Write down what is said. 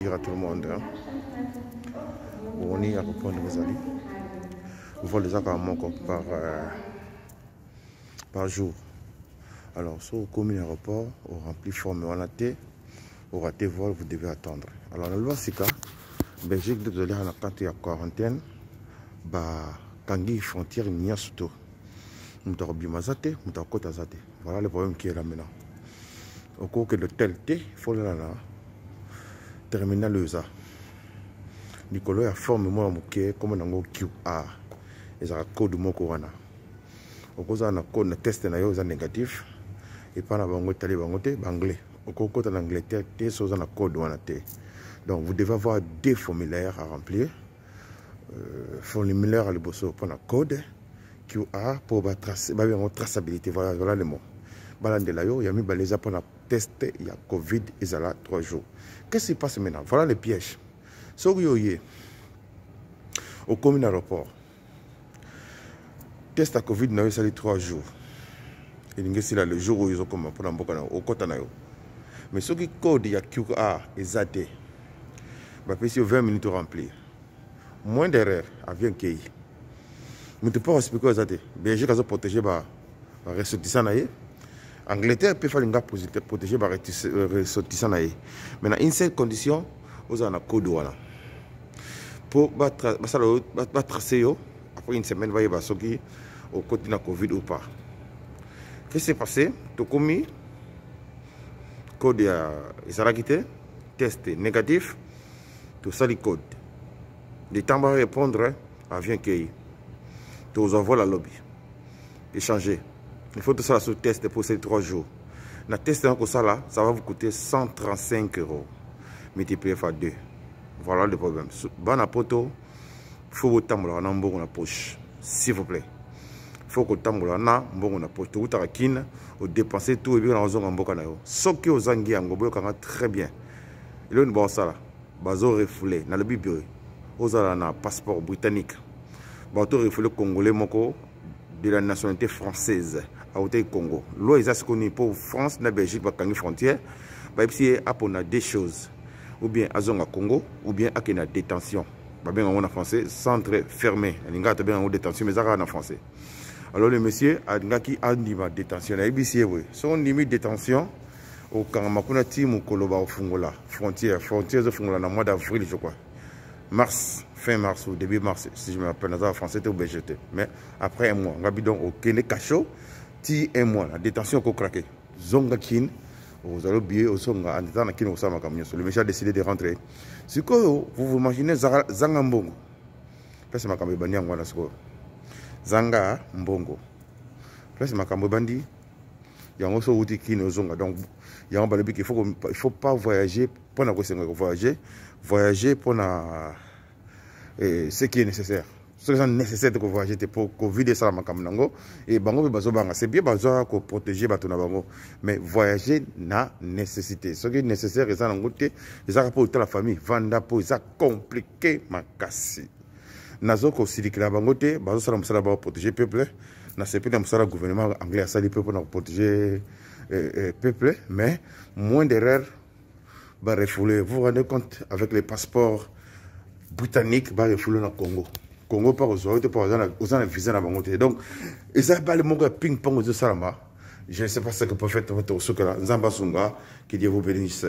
Dire à tout le monde, hein. On est à répondre aux amis. On voit les accords par jour. Alors, sur le commun aéroport, on remplit forme on a été, au raté vol, vous devez attendre. Alors, la loi c'est que Belgique, de l'air quand il y a quarantaine, quand il y a frontière, il y a surtout. Voilà le problème qui est là maintenant. Au cours que l'hôtel T, il faut là. Terminal Leuza. Nicolas a formé moi comme un QR. Et ça a code mon corona. Au cause de code test na yo négatif et pas na bango tali bango te anglais. Au cours de l'Angleterre té so na code wana te. Donc vous devez avoir deux formulaires à remplir. Formulaire à l'ebosso pour la code QR pour la traçabilité. Voilà le mot. Balandelayo, il y a mis baleza pour la test, il y a Covid, et ça là 3 jours. Qu'est-ce qui se passe maintenant? Voilà les pièges. So, au commun aéroport, test à Covid, il y a 3 jours. Et il y a le jour où ils ont commencé pour l'embaucher au côté. Mais ce qui code, il y a QR et ZAD. Il y a 20 minutes à remplir. Moins d'erreurs, vient qu'il mais tu peux expliquer aux ZAD. Belgique a protégé par ressortissant. Angleterre peut faire une protéger par ressortissant. Maintenant, une seule condition, vous avez un code. Pour tracer, après une semaine, vous allez sortir au côté de la Covid ou pas. Qu'est-ce qui s'est passé? Tu as commis code de test négatif, tu as le code. Le temps de répondre à bien qu'il tu envoies la lobby. Échanger. Il faut tout ça sur test pour ces 3 jours. Le test, ça va vous coûter 135 €. Multiplié par 2. Voilà le problème. Dans la poto, il faut que vous tamboulez dans la poche. S'il vous plaît. Il faut que vous tamboulez dans la poche. Vous avez dépensé tout et bien dans la poche. Ce qui est aux anguilles, très bien. Il y a une bonne salle. Vous avez refoulé. Dans le bibliothèque. Vous avez un passeport britannique. Vous avez refoulé congolais de la nationalité française. Au Congo. L'eau est connu pour France, la Belgique, la frontière. Il y a deux choses. Ou bien à Zonga Congo, ou bien à la détention. En français, centre fermé. Il y a une détention, mais ça en français. Alors le monsieur a dit qu'il détention. Il y a son limite de détention au Kamakunati Mukoloba au Fungola. Frontière de Fungola, dans le mois d'avril, je crois. Mars, fin mars ou début mars, si je me rappelle, dans le français, c'était au BGT. Mais après un mois, on a bidon au Kene Kacho. Un mois, la détention qu'on craqué. Zonga Kin, vous allez oublier au Zonga, en étant Kin au Sama Camion. Le monsieur a décidé de rentrer. Si vous vous imaginez Zanga Mbongo, c'est ma camé bandi en Guanasko. Zanga Mbongo. C'est ma camé bandi. Il y a aussi outil Kin au Zonga. Donc, il y a un balibi qu'il ne faut pas voyager pour voyager pour ce qui est nécessaire. Ce qui est nécessaire de voyager pour Covid et ça et c'est bien besoin de protéger mais voyager na nécessité. Ce qui est nécessaire c'est ça pour la famille vanda pour ça compliqué ma casse. Nazo ko silikila bangote bazo sala musala ba protéger peuple na c'est pas musala gouvernement anglais a sali peuple pour protéger peuple mais moins d'erreurs va refouler. Vous vous rendez compte avec les passeports britanniques va refouler dans le Congo. Congo pas aux visa na bangote. Donc, et ça va le monde ping-pong aux salama. Je ne sais pas ce que peut faire votre Nzamba Sunga, qui Dieu vous bénisse.